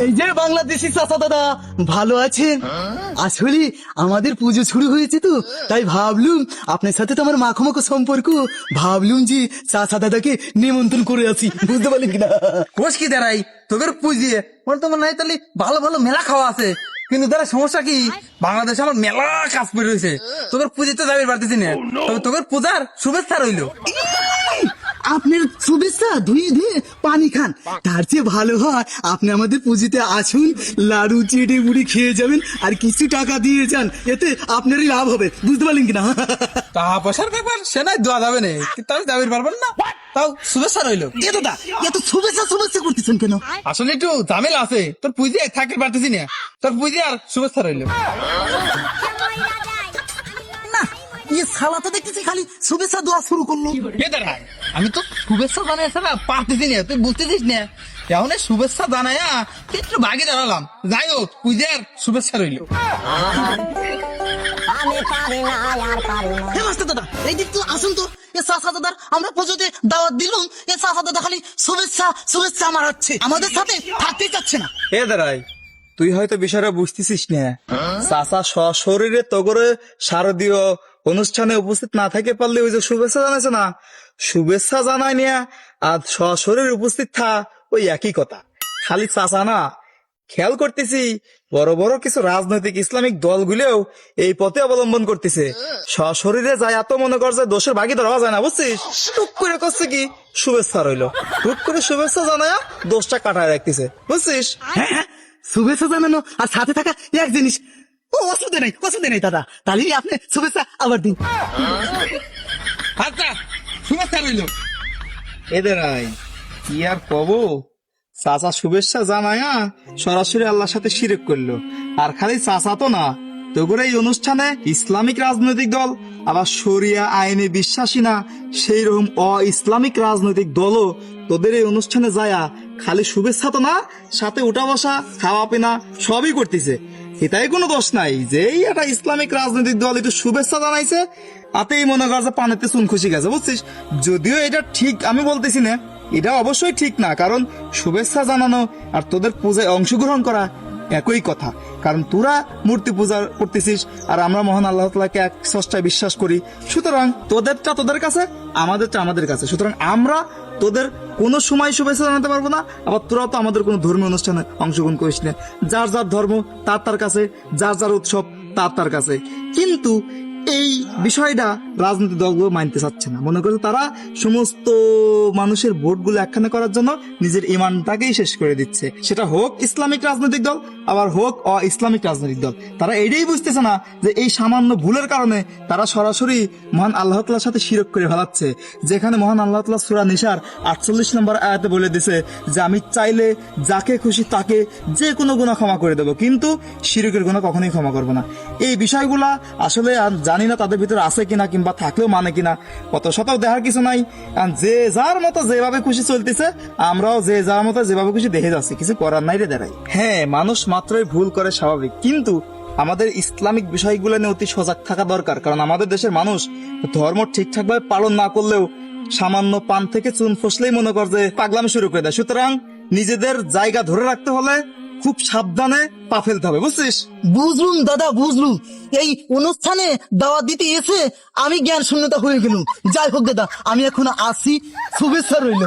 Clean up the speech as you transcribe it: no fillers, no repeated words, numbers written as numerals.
এই যে বাংলাদেশি চাচা দাদা, ভালো আছেন? আসলে আমাদের পুজো শুরু হয়েছে তো, তাই ভাবলুম আপনার সাথে তো আমার মাখো সম্পর্ক, ভাবলুম যে চাচা দাদাকে নিমন্ত্রণ করে আছি, বুঝতে পারলেন কিনা? কোষ কি দাঁড়াই তোদের পুজিয়ে মনে তো মনে হয় তাহলে ভালো ভালো মেলা খাওয়া আছে, কিন্তু দাঁড়া সমস্যা কি বাংলাদেশে আমার মেলা কাজ পড়ে রয়েছে, তোদের পুজিতে যাবে পারতেছি না। তবে তোদের পূজার শুভেচ্ছা রইলো। আপনার শুভেচ্ছা ধুয়ে ধুয়ে পানি খান, তার চেয়ে ভালো হয় আপনি আমাদের পুজোতে আসুন, লাড়ু চেটে মুড়ি খেয়ে যাবেন আর কিছু টাকা দিয়ে যান, এতে আপনারই লাভ হবে, বুঝতে পারলেন কিনা? টাকা পয়সার ব্যাপার সে নাই দেওয়া যাবে না, কিন্তু আমি যাবে পারবেন না, তাও শুভেচ্ছা রইলো। এ দাদা, এত শুভেচ্ছা শুভেচ্ছা করতেছেন কেন? আসলে একটু ঝামেলা আছে, তোর পুজিয়ে থাকতে পারতেছি না, তোর পুজিয়ে আর শুভেচ্ছা রইলো। না, ইয়ে শালা তো দেখতেছি খালি শুভেচ্ছা দেওয়া শুরু করলো। কে দাঁড়ায় আমি তো শুভেচ্ছা জানাইছে না পারতেছি না, তুই বুঝতেছিস না, এখন শুভেচ্ছা জানায়া একটু ভাগে দাঁড়ালাম, যাই হোক পুজিয়ে আর শুভেচ্ছা রইলো। হে মাস্টার দাদা, এই দিক তো আসুন তো, এ চাচা দাদার আমরা পুজোতে দাওয়াত দিলুম, এ চাচা দাদা খালি শুভেচ্ছা শুভেচ্ছা আমার হচ্ছে, আমাদের সাথে থাকতেই চাচ্ছে না। এ দাঁড়াই তুই হয়তো বিষয়টা বুঝতেছিস না, চাচা সশরীরে তগরে শারদীয় অনুষ্ঠানে উপস্থিত না থাকে পারলে ওই যে শুভেচ্ছা জানাইছে না, শুভেচ্ছা জানাই নিয়া আর সশরীরে উপস্থিত থা ওই একই কথা। খালি চাচা না, খেয়াল করতেছি বড় বড় কিছু রাজনৈতিক ইসলামিক দলগুলোও এই পথে অবলম্বন করতেছে, সশরীরে যায় এত মনে করছে দোষের ভাগিদার হওয়া যায় না, বুঝছিস? টুক করে করছে কি শুভেচ্ছা রইলো, টুক করে শুভেচ্ছা জানায়া দোষটা কাটায় রাখতেছে, বুঝছিস? হ্যাঁ হ্যাঁ, শুভেচ্ছা জানানো আর সাথে থাকা এক জিনিস। ও অসুবিধা নেই দাদা, তাহলে আপনি শুভেচ্ছা আবার দিন। আচ্ছা শুভেচ্ছা রইলো। এদের আই কি আর কব, চাচা শুভেচ্ছা জানায়া সরাসরি আল্লাহর সাথে শিরক করলো, আর খালি চাচা তো না, তোর এই অনুষ্ঠানে ইসলামিক রাজনৈতিক দল আবার শরিয়া আইনে বিশ্বাসী না সেই রকম ইসলামিক রাজনৈতিক দলও তোদের এই অনুষ্ঠানে যায়া খালি শুভেচ্ছা তো না, সাথে উঠা বসা খাওয়া পেনা সবই করতেছে। এটাই কোনো দোষ নাই যে এই একটা ইসলামিক রাজনৈতিক দল একটু শুভেচ্ছা জানাইছে, তাতেই মনে কর যে পানেতে চুন খুশি গেছে, বুঝছিস? যদিও এটা ঠিক আমি বলতেছি না, এটা অবশ্যই ঠিক না, কারণ শুভেচ্ছা জানানো আর তোদের পূজায় অংশগ্রহণ করা একই কথা, কারণ তোরা মূর্তি পূজা করতেছিস আর আমরা মহান আল্লাহ তাআলাকে এক স্রষ্টায় বিশ্বাস করি, সুতরাং তোদেরটা তোদের কাছে আমাদেরটা আমাদের কাছে, সুতরাং আমরা তোদের কোনো সময় শুভেচ্ছা জানাতে পারবো না, আবার তোরাও তো আমাদের কোনো ধর্মীয় অনুষ্ঠানে অংশগ্রহণ করিস না, যার যার ধর্ম তার তার কাছে, যার যার উৎসব তার তার কাছে। কিন্তু এই বিষয়টা রাজনৈতিক দলগুলো মানতে চাচ্ছে না, মনে করছে তারা সমস্ত মানুষের ভোটগুলো একখানে করার জন্য নিজের ইমানটাকেই শেষ করে দিচ্ছে, সেটা হোক ইসলামিক রাজনৈতিক দল আবার হোক ইসলামিক রাজনৈতিক দল। তারা এটাই বুঝতেছে না যে এই সামান্য ভুলের কারণে তারা সরাসরি মহান আল্লাহ তাআলার সাথে শিরক করে ফেলাচ্ছে, যেখানে মহান আল্লাহ তাআলা সূরা নিসার 48 নম্বর আয়াতে বলে দিছে যে আমি চাইলে যাকে খুশি তাকে যে কোনো গুনাহ ক্ষমা করে দেব, কিন্তু শিরকের গুনাহ কখনোই ক্ষমা করব না। এই বিষয়গুলা আসলে জানি না তাদের ভিতরে আছে কিনা, কিংবা থাকলেও মানে কিনা, কত শতাও দেখার কিছু নাই, যে যার মতো যেভাবে খুশি চলতেছে আমরাও যে যার মতো যেভাবে খুশি দেখে যাচ্ছি, কিছু করার নাই রে দাঁড়াই। হ্যাঁ, মানুষ মাত্রই ভুল করে স্বাভাবিক, কিন্তু আমাদের ইসলামিক বিষয়গুলো নিয়ে অতি সজাগ থাকা দরকার, কারণ আমাদের দেশের মানুষ ধর্ম ঠিকঠাক ভাবে পালন না করলেও সামান্য পান থেকে চুন ফসলেই মনে কর যে পাগলামি শুরু করে দেয়, সুতরাং নিজেদের জায়গা ধরে রাখতে হলে খুব সাবধানে পা ফেলতে হবে, বুঝছিস? বুঝলুম দাদা, বুঝলুম। এই অনুষ্ঠানে দাওয়াত দিতে এসে আমি জ্ঞান শূন্যতা হয়ে গেলুম। যাই হোক দাদা, আমি এখন আসি, শুভেচ্ছা রইল।